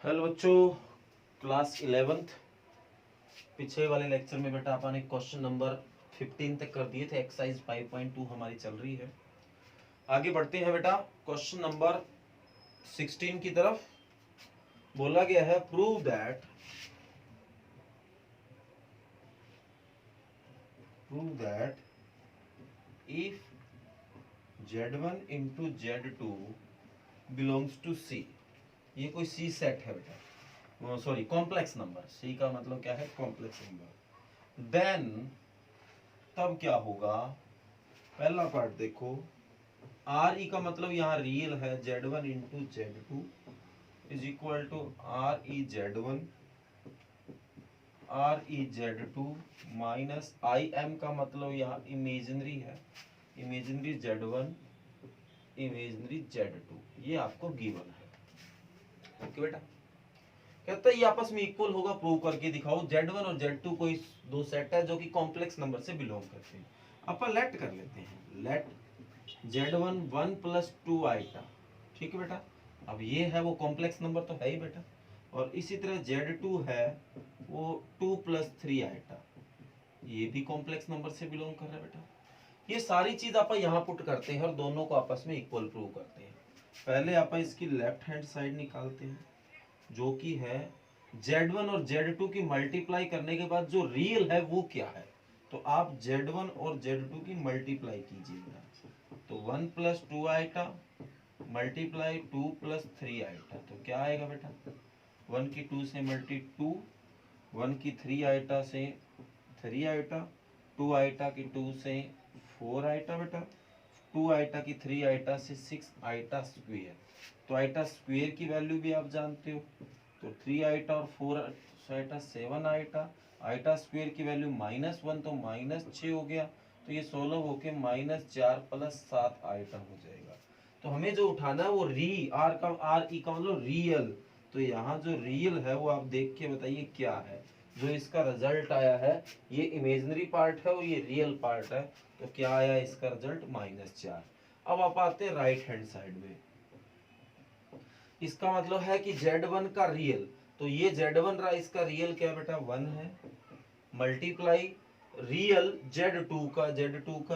Hello बच्चों, class 11th। पिछले वाले लेक्चर में बेटा अपन ने क्वेश्चन नंबर 15 तक कर दिए थे। एक्सरसाइज 5.2 हमारी चल रही है। आगे बढ़ते हैं बेटा क्वेश्चन नंबर 16 की तरफ। बोला गया है prove that if Z1 into Z2 belongs to C। ये कोई C सेट है बेटा, सॉरी कॉम्प्लेक्स नंबर। C का मतलब क्या है? Complex number. देन तब क्या होगा? पहला पार्ट देखो, आर ई का मतलब यहाँ रियल है। Z1 into Z2 is equal to ReZ1 ReZ2 minus IM का मतलब यहाँ इमेजिनरी है, इमेजिनरी Z1 इमेजिनरी Z2। ये आपको गिवन है। ओके बेटा, कहता है ये आपस में इक्वल होगा, प्रूव करके दिखाओ। Z1 और Z2 कोई दो सेट है जो कि कॉम्प्लेक्स नंबर से बिलोंग करते हैं। अपन लेट कर लेते हैं, लेट Z1 1 प्लस 2 आइटा। ठीक है बेटा, अब ये है वो कॉम्प्लेक्स नंबर तो है ही बेटा। और इसी तरह Z2 है वो 2 प्लस 3 आइटा, ये भी कॉम्प्लेक्स नंबर से बिलोंग कर रहा है बेटा। ये सारी चीज आप यहाँ पुट करते हैं और दोनों को आपस में इक्वल प्रूव करते हैं। पहले आप इसकी लेफ्ट हैंड साइड निकालते हैं, जो कि है Z1 और Z2 की मल्टीप्लाई करने के बाद जो रियल है वो क्या है। तो आप Z1 और Z2 की मल्टीप्लाई कीजिएगा, तो 1 plus 2 iota multiply 2 plus 3 iota, तो क्या आएगा बेटा? 1 की 2 से मल्टी 2, 1 की 3 आइटा से 3 आइटा, 2 आइटा की 2 से 4 आइटा बेटा, 2 आइटा की 3 आइटा से 6 आइटा स्क्वायर। तो आइटा स्क्वायर की वैल्यू भी आप जानते हो, तो 3 आइटा और 4 आइटा 7 आइटा। आइटा स्क्वायर की वैल्यू -1 तो -6 हो गया, तो ये 16 होके -4 प्लस 7 आइटा हो जाएगा। तो हमें जो उठाना है वो आर ई का मतलब रियल। तो यहाँ जो रियल है वो आप देख के बताइए क्या है। जो इसका रिजल्ट आया है ये इमेजिनरी पार्ट है और ये रियल पार्ट है, तो क्या आया इसका रिजल्ट? -4। अब आप आते हैं राइट हैंड साइड में। इसका मतलब है कि Z1 का रियल, तो ये Z1 रहा, इसका रियल क्या बेटा? 1 है, मल्टीप्लाई रियल Z2 का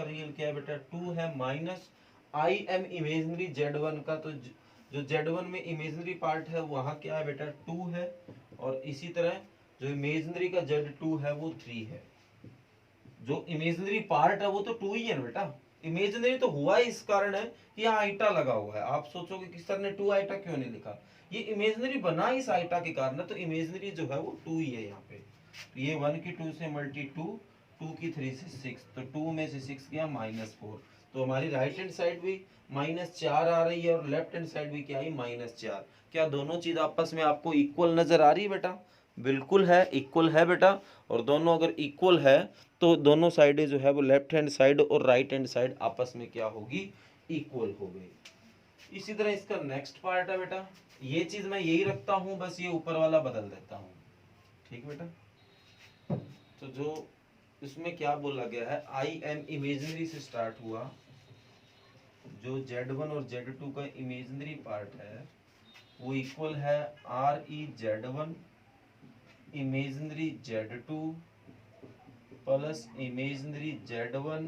रियल क्या है बेटा? 2 है, माइनस IM इमेजिनरी Z1 का, तो जो Z1 में इमेजिनरी पार्ट है वहां क्या है बेटा? 2 है। और इसी तरह जो इमेजिनरी का Z2 है वो 3 है। जो इमेजिनरी पार्ट है वो तो 2 ही है बेटा। इमेजिनरी तो हुआ ही इस कारण है कि यहाँ आइटा लगा हुआ है। आप सोचोगे कि सर ने 2 आइटा क्यों नहीं लिखा? ये इमेजिनरी बना इस आइटा के कारण है, तो इमेजिनरी जो है वो 2 ही है यहाँ पे। तो ये 1 की 2 से मल्टी 2, 2 की 3 से 6, तो 2 में से 6 गया -4। तो हमारी राइट हैंड साइड भी -4 आ रही है और लेफ्ट हैंड साइड भी क्या आई? -4। क्या दोनों चीज आपस में आपको इक्वल नजर आ रही है बेटा? बिल्कुल है, इक्वल है बेटा। और दोनों अगर इक्वल है तो दोनों साइडें जो है वो लेफ्ट हैंड साइड और राइट हैंड साइड आपस में क्या होगी? इक्वल हो गई। इसी तरह इसका नेक्स्ट पार्ट है बेटा, ये चीज मैं यही रखता हूं, बस ये ऊपर वाला बदल देता हूं। ठीक बेटा, तो जो इसमें क्या बोला गया है, IM इमेजिनरी से स्टार्ट हुआ। जो Z1 और Z2 का इमेजिनरी पार्ट है वो इक्वल है ReZ1 imaginary Z2 plus imaginary Z1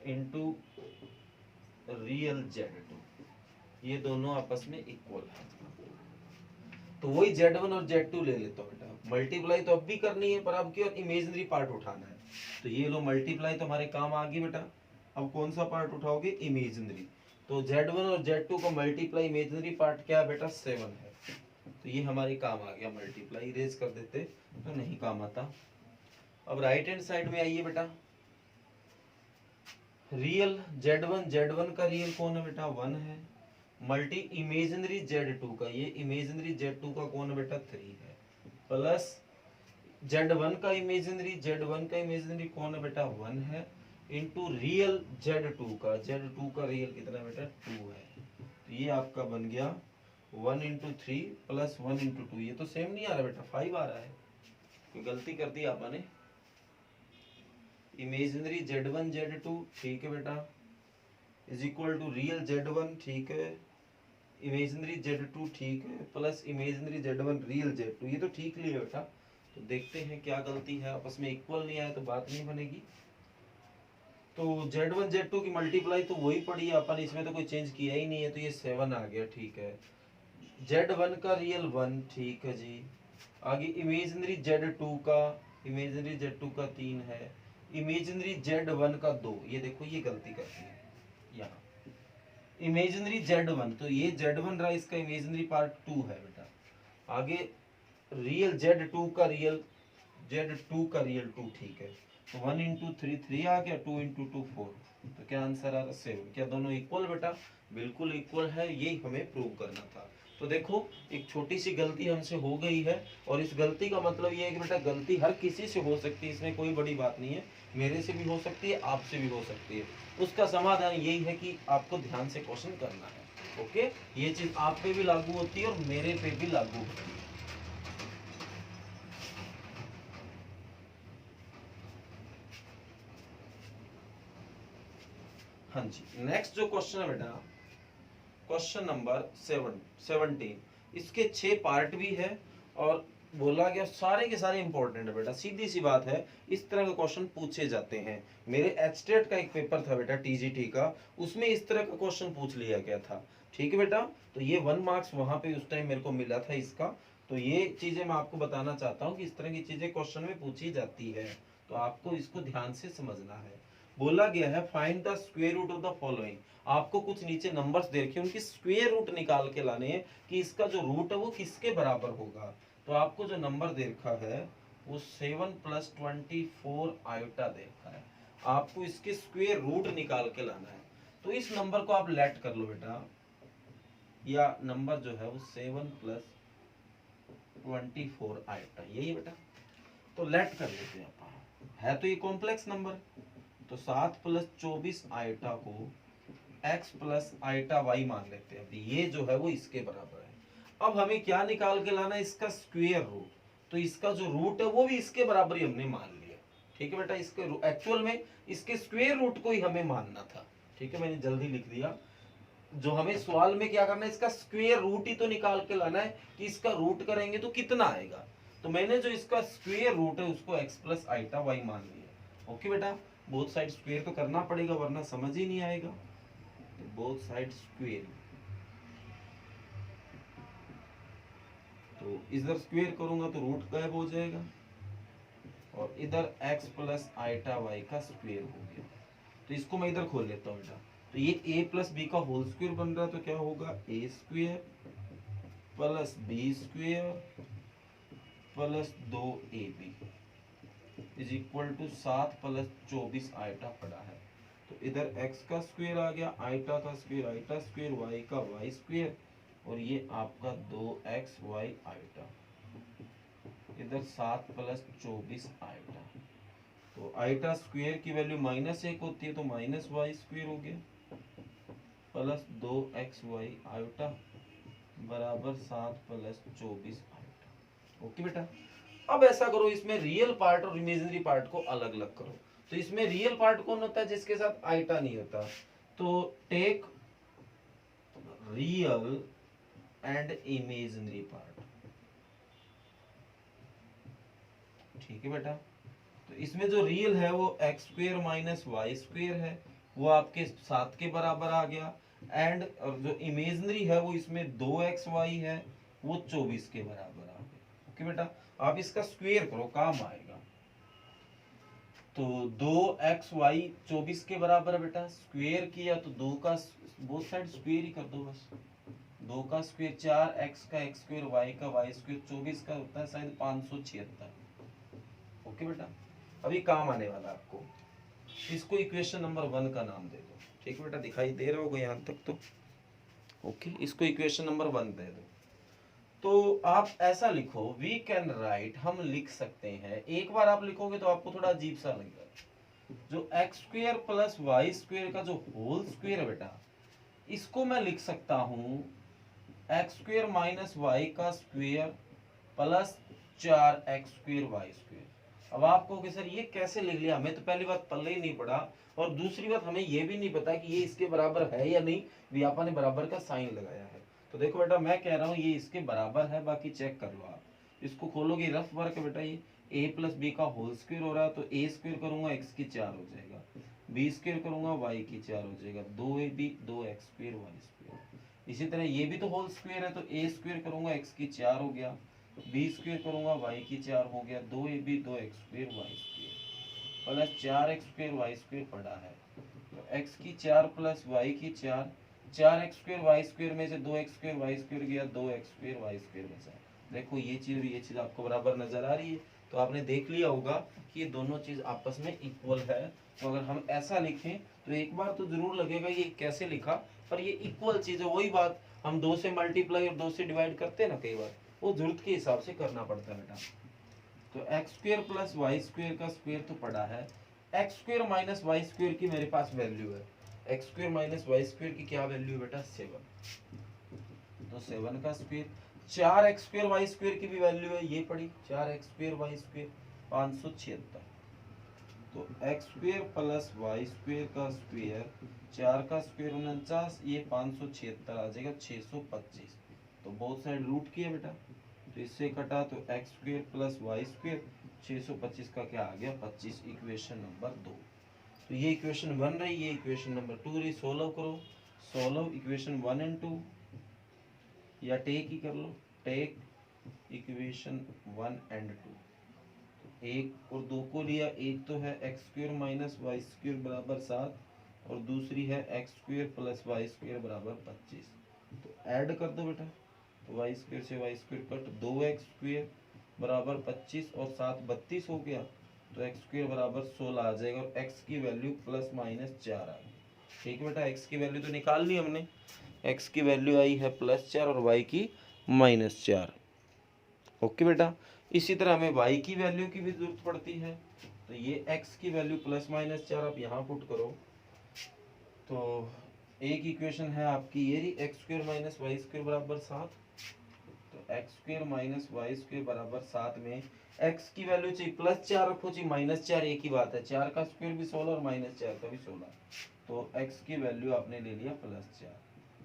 into real Z2। ये दोनों आपस में इक्वल है, तो वही Z1 और Z2 ले लेता हूँ बेटा। मल्टीप्लाई तो अब भी करनी है, पर अब की और इमेजिनरी पार्ट उठाना है। तो ये लो मल्टीप्लाई तो हमारे काम आ गई बेटा। अब कौन सा पार्ट उठाओगे? इमेजिनरी। तो Z1 और Z2 का मल्टीप्लाई इमेजिनरी पार्ट क्या है बेटा? 7 है। तो ये हमारे काम आ गया मल्टीप्लाई। इरेज कर देते तो नहीं काम आता। अब राइट हैंड साइड में आइए बेटा। रियल Z1 का रियल कौन है बेटा? 1 है, मल्टी इमेजिनरी Z2 का, ये इमेजिनरी Z2 का कौन है बेटा? 3 है, प्लस Z1 का इमेजिनरी कौन है बेटा? 1 है, इंटू रियल Z2 का रियल कितना है बेटा? 2 है। तो ये आपका बन गया 1 इंटू 3 प्लस 1 इंटू 2। ये तो सेम नहीं आ रहा बेटा, 5 आ रहा है, कोई गलती कर दी आपने। इमेजिनरी Z1 Z2 ठीक है बेटा, is equal to real Z1 ठीक है, इमेजिनरी Z2 ठीक है plus imaginary Z1 real Z2, ये तो ठीक लिया बेटा। तो देखते हैं क्या गलती है, आपस में इक्वल नहीं आया तो बात नहीं बनेगी। तो Z1 Z2 की मल्टीप्लाई तो वही पड़ी है अपन, इसमें तो कोई चेंज किया ही नहीं है, तो ये 7 आ गया, ठीक है। Z1 का रियल 1, ठीक है जी। आगे इमेजिनरी Z2 का, इमेजिनरी Z2 का 3 है, इमेजिनरी Z1 का 2, ये देखो ये गलती करती है यहाँ, इमेजिनरी Z1, तो ये Z1 रहा, इसका इमेजिनरी पार्ट 2 है बेटा। आगे रियल Z2 का रियल, Z2 का रियल 2, ठीक है। तो 1 इंटू 3 3 आ गया, 2 इंटू 2 4, तो क्या आंसर आ रहा 7। क्या दोनों इक्वल बेटा? बिल्कुल इक्वल है, यही हमें प्रूव करना था। तो देखो एक छोटी सी गलती हमसे हो गई है, और इस गलती का मतलब ये है कि बेटा गलती हर किसी से हो सकती है, इसमें कोई बड़ी बात नहीं है, मेरे से भी हो सकती है, आपसे भी हो सकती है। उसका समाधान यही है कि आपको ध्यान से क्वेश्चन करना है। ओके, ये चीज आप पे भी लागू होती है और मेरे पे भी लागू होती है। हाँ जी, नेक्स्ट जो क्वेश्चन है बेटा, क्वेश्चन नंबर 17, इसके 6 पार्ट भी है और बोला गया सारे के सारे इंपॉर्टेंट है बेटा। सीधी सी बात है, इस तरह के क्वेश्चन पूछे जाते हैं। मेरे एचटेट का एक पेपर था बेटा टीजीटी का, उसमें इस तरह का क्वेश्चन पूछ लिया गया था, ठीक है बेटा। तो ये 1 मार्क्स वहां पे उस टाइम मेरे को मिला था इसका। तो ये चीजें मैं आपको बताना चाहता हूँ कि इस तरह की चीजें क्वेश्चन में पूछी जाती है, तो आपको इसको ध्यान से समझना है। बोला गया है find the square root of the following, आपको कुछ नीचे नंबर्स दे रखे, उनकी स्क्वायर रूट निकाल के लाने हैं कि इसका जो रूट है वो किसके बराबर होगा। तो आपको जो नंबर दे रखा है वो 7 + 24 आयोटा दे रखा है, आपको इसके स्क्वायर रूट निकाल के लाना है। तो इस नंबर को आप लेट कर लो बेटा, या नंबर जो है वो 7 + 24 आयोटा, यही बेटा। तो लेट कर लेते हैं अपन, है तो ये कॉम्प्लेक्स नंबर, तो 7 + 24 आयोटा को x + आयोटा y मान लेते हैं। ये जो है वो इसके बराबर है। अब हमें क्या निकाल के लाना है, इसका स्क्वायर रूट। तो इसका जो रूट है वो भी इसके बराबर ही हमने मान लिया, ठीक है बेटा। इसके एक्चुअल में इसके स्क्वायर रूट को ही हमें मानना था, ठीक है। मैंने जल्दी लिख दिया, जो हमें सवाल में क्या करना है, इसका स्क्वायर रूट ही तो निकाल के लाना है कि इसका रूट करेंगे तो कितना आएगा। तो मैंने जो इसका स्क्वायर रूट है उसको x + आयोटा y मान लिया। ओके बेटा, बोथ साइड स्क्वायर तो करना पड़ेगा वरना समझ ही नहीं आएगा। तो बोथ साइड स्क्वायर, तो इधर स्क्वायर करूंगा तो रूट गायब हो जाएगा, और इधर x + आयोटा y का स्क्वायर हो गया। तो इसको मैं इधर खोल लेता हूँ बेटा। तो ये a + b का होल स्क्वायर बन रहा है, तो क्या होगा a² + b² + 2ab = 7 + 24 आयोटा पड़ा है। तो इधर x का स्क्वायर आ गया, आयोटा का स्क्वायर आयोटा स्क्वायर, y का y², और ये आपका 2xy आयोटा, इधर 7 + 24 आयोटा। तो आयोटा स्क्वायर की वैल्यू -1 होती है, तो -y² हो गया, प्लस 2xy आयोटा बराबर 7 + 24 आयोटा। ओके बेटा। अब ऐसा करो, इसमें रियल पार्ट और इमेजिनरी पार्ट को अलग अलग करो। तो इसमें रियल पार्ट कौन होता है, जिसके साथ आयोटा नहीं होता। तो take real and imaginary part, ठीक है बेटा। तो इसमें जो रियल है वो x² - y² है, वो आपके 7 के बराबर आ गया। एंड और जो इमेजिनरी है वो इसमें 2xy है, वो 24 के बराबर आ गया। ओके बेटा, आप इसका स्क्वायर करो, काम आएगा। तो 2xy 24 के बराबर है बेटा, स्क्वायर किया तो 2 का बोथ साइड स्क्वायर ही कर दो बस। 2 का स्क्वायर 4x का x² y का y², 24 का होता है शायद 576। ओके बेटा, अभी काम आने वाला आपको। इसको इक्वेशन नंबर 1 का नाम दे दो, ठीक है बेटा। दिखाई दे रहा होगा यहाँ तक तो। ओके, इसको इक्वेशन नंबर 1 दे दो। तो आप ऐसा लिखो, वी कैन राइट, हम लिख सकते हैं। एक बार आप लिखोगे तो आपको थोड़ा अजीब सा लगेगा। जो x² + y² का जो होल स्क्वायर है बेटा, इसको मैं लिख सकता हूँ x² - y का स्क्वायर प्लस 4x² y²। अब आप कहोगे सर ये कैसे लिख लिया, हमें तो पहली बात पल्ले ही नहीं पड़ा, और दूसरी बात हमें ये भी नहीं पता कि ये इसके बराबर है या नहीं, भी आपने बराबर का साइन लगाया है। तो देखो बेटा मैं कह रहा हूँ ये इसके बराबर है, बाकी चेक कर लो आप, इसको खोलोगे रफ वर्क बेटा, ये a प्लस बी का होल स्क्वायर हो रहा है, तो a स्क्वायर करूंगा x की 4 हो जाएगा, b स्क्वायर करूंगा y की 4 हो जाएगा, 2ab 2x square y square. इसी तरह ये भी तो होल स्क्वायर है, तो a स्क्वायर करूंगा x की 4 हो गया, b स्क्वायर करूंगा y की 4 हो गया, 2ab 2x square y square plus 4x square y square पड़ा है, तो x की 4 प्लस y की 4, 4x स्क्वायर y स्क्वायर में से 2x स्क्वायर y स्क्वायर गया, 2x स्क्वायर y स्क्वायर बचा। देखो ये चीज और ये चीज आपको बराबर नजर आ रही है, तो आपने देख लिया होगा कि ये दोनों चीज आपस में इक्वल है। तो अगर हम ऐसा लिखें तो एक बार तो जरूर लगेगा ये कैसे लिखा, पर ये इक्वल चीज है। वही बात हम 2 से मल्टीप्लाई और 2 से डिवाइड करते हैं ना, कई बार वो जरूरत के हिसाब से करना पड़ता है बेटा। तो x square plus Y square का स्क्वायर तो पड़ा है, x square minus Y square की मेरे पास वैल्यू है, x square minus Y square की क्या वैल्यू है बेटा 7, तो 7 का square, 4x square Y square की भी वैल्यू है, ये पड़ी 4x स्क्वायर वाई स्क्वायर 576, तो x square plus Y square का स्क्वायर, 4 का स्क्वायर 49, ये 576 आ जाएगा 625, तो बोथ साइड रूट किया बेटा, तो इससे कटा तो x square plus Y square 625 का क्या आ गया 25, इक्वेशन नंबर 2। तो ये इक्वेशन 1 रही, ये इक्वेशन नंबर 2 रही। सोल्व करो, सोल्व इक्वेशन 1 एंड 2, या टेक ही कर लो, टेक इक्वेशन 1 एंड 2, एक और दो को लिया, एक तो है x square minus Y square बराबर 7 और दूसरी है x square plus Y square बराबर 25, तो ऐड कर दो बेटा, तो वाई स्क्वायर से y square cut, 2x square बराबर 25 और 7 32 हो गया, तो एक्स स्क्वायर बराबर 16 आ जाएगा, और एक्स की वैल्यू प्लस माइनस 4 आ गई। ठीक है बेटा, एक्स की वैल्यू तो निकाल ली हमने, एक्स की वैल्यू आई है +4 और वाई की -4। ओके बेटा, इसी तरह हमें y की वैल्यू की भी जरूरत पड़ती है, तो ये x की वैल्यू +-4 आप यहाँ पुट करो, तो एक इक्वेशन है आपकी ये रही, x square minus Y square बराबर 7, तो x square minus Y square बराबर 7 में x की वैल्यू चाहिए +4 रखो, चाहिए -4 एक ही बात है, 4 का स्क्वायर भी 16 और -4 का भी 16, तो x की वैल्यू आपने ले लिया +4,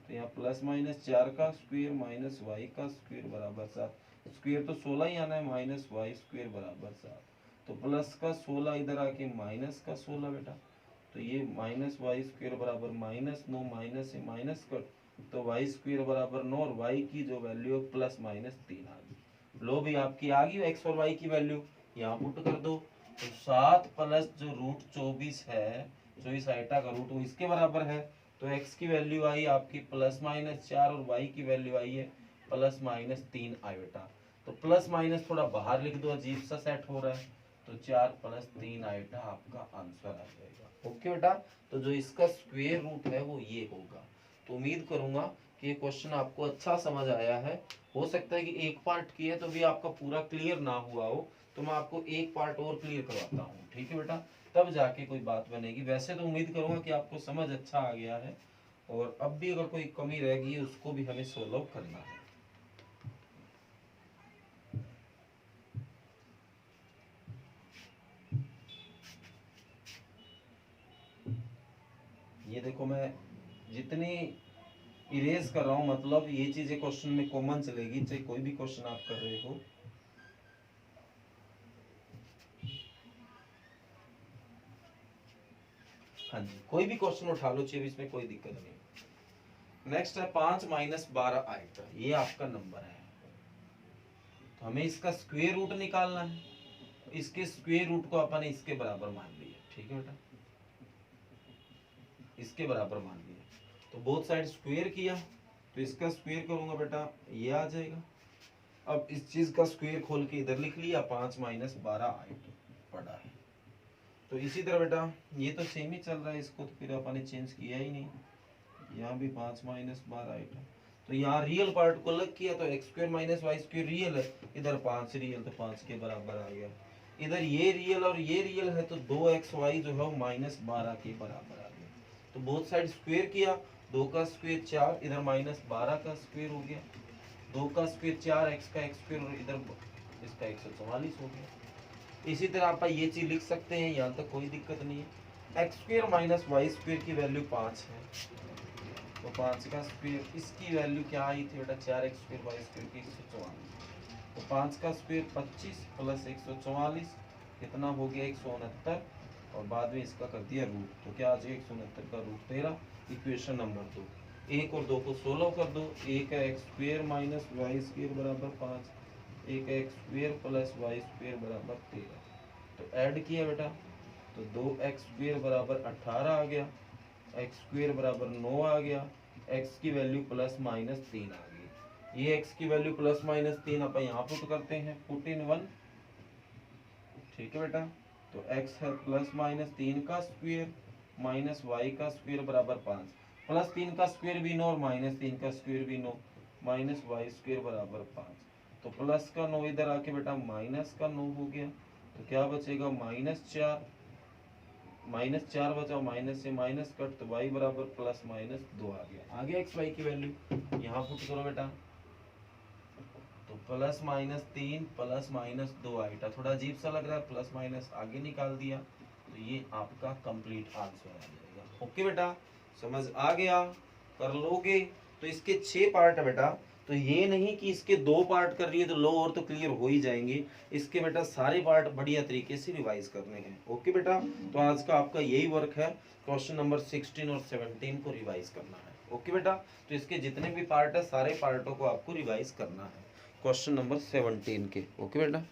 तो यहाँ +-4 का स्क्वायर माइनस वाई का स्क्वायर बराबर 7, स्क्वायर तो 16 ही आना है, माइनस वाई स्क्वायर बराबर 7, तो प्लस का 16 इधर आके माइनस का 16 बेटा, तो ये माइनस वाई स्क्वायर बराबर -9, माइनस से माइनस कट, तो वाई स्क्वायर बराबर 9 और वाई की जो वैल्यू है +-3 आ गई। लो भी आपकी आ गई एक्स और वाई की वैल्यू, यहाँ पुट कर दो, तो 7 प्लस जो रूट 24 है, 24 आइटा का रूट वो इसके बराबर है, तो x की वैल्यू आई आपकी +-4 और y की वैल्यू आई है +-3 आयोटा, तो प्लस माइनस थोड़ा बाहर लिख दो, अजीब सा सेट हो रहा है, तो 4 + 3 आयोटा आपका आंसर आ जाएगा। ओके बेटा, तो जो इसका स्क्वायर रूट है वो ये होगा। तो उम्मीद करूंगा कि ये क्वेश्चन आपको अच्छा समझ आया है। हो सकता है कि एक पार्ट किया तो भी आपका पूरा क्लियर ना हुआ हो, तो मैं आपको एक पार्ट और क्लियर करवाता हूँ, ठीक है बेटा, तब जाके कोई बात बनेगी। वैसे तो उम्मीद करूंगा कि आपको समझ अच्छा आ गया है, और अब भी अगर कोई कमी रह गई है उसको भी हमें सोल्व करना है। ये देखो मैं जितनी इरेज कर रहा हूँ, मतलब ये चीजें क्वेश्चन में कॉमन चलेगी, चाहे कोई भी क्वेश्चन आप कर रहे हो। हाँ जी, कोई भी क्वेश्चन उठा लो, चाहिए इसमें कोई दिक्कत नहीं। नेक्स्ट है 5 - 12 आइटा, ये आपका नंबर है, तो हमें इसका स्क्वायर रूट निकालना है, इसके स्क्वायर रूट को अपन इसके बराबर मान लिया, ठीक है बेटा, इसके बराबर मान लिया, तो बोथ साइड स्क्वायर किया, तो इसका स्क्वायर करूंगा बेटा ये आ जाएगा। अब इस चीज का स्क्वायर खोल के इधर लिख लिया, 5 - 12 आइटा पड़ा है। तो इसी तरह बेटा ये तो सेम ही चल रहा है, इसको तो फिर अपन ने चेंज किया ही नहीं, यहाँ भी 5 - 12 आइटा, तो यहाँ रियल पार्ट को अलग किया, तो x square minus Y square real है, इधर 5 रियल, तो 5 के बराबर आ गया। इधर ये रियल और ये रियल है, तो 2xy जो है वो -12 के बराबर आ गया। तो बोथ साइड स्क्वायर किया, 2 का स्क्वायर 4, इधर -12 का स्क्वायर हो गया, 2 का स्क्वायर 4, x का x स्क्वायर, और इधर इसका 144 हो गया। इसी तरह आप ये चीज लिख सकते हैं, यहाँ तक कोई दिक्कत नहीं है। X square minus Y square की वैल्यू 5 है, तो 5 का स्क्वायर, इसकी वैल्यू क्या आई थी बेटा 4x² y² की 144। तो 5 का स्क्वायर 25 प्लस 144 कितना हो गया 169, और बाद में इसका कर दिया रूट, तो क्या आ जाएगा 169 का रूट 13। इक्वेशन नंबर 2, 1 और 2 को 16 कर दो, 1 का x² माइनस y² बराबर 5, 1 का x² प्लस y² बराबर 13। तो ऐड किया बेटा, तो 2x² बराबर 18 आ गया, x² बराबर 9 आ गया, x की वैल्यू प्लस माइनस 3 आ गई। ये x की वैल्यू प्लस माइनस 3 अपन यहाँ पुट करते हैं, पुट इन 1, ठीक है बेटा। तो x है प्लस माइनस 3 का स्क्वायर माइनस y का स्क्वायर बराबर 5, प्लस 3 का स्क्वायर भी 9 और माइनस 3 का स्क्वायर भी 9, माइनस y² बराबर 5। तो प्लस का 9 इधर आके बेटा माइनस का 9 हो गया, तो क्या बचेगा -4, -4 बचा, माइनस से माइनस कट, तो y बराबर प्लस माइनस 2 आ गया x y की वैल्यू यहाँ पुट करो बेटा, तो प्लस माइनस 3 प्लस माइनस 2 आएगा, थोड़ा अजीब सा लग रहा है, प्लस माइनस आगे निकाल दिया, तो ये आपका कंप्लीट आंसर आ जाएगा। ओके बेटा, समझ आ गया, कर लोगे। तो इसके 6 पार्ट है बेटा, तो ये नहीं कि इसके 2 पार्ट कर लिए तो लो और तो क्लियर हो ही जाएंगे, इसके बेटा सारे पार्ट बढ़िया तरीके से रिवाइज करने हैं। ओके बेटा, तो आज का आपका यही वर्क है, क्वेश्चन नंबर 16 और 17 को रिवाइज करना है। ओके बेटा, तो इसके जितने भी पार्ट है सारे पार्टों को आपको रिवाइज करना है क्वेश्चन नंबर 17 के। ओके बेटा।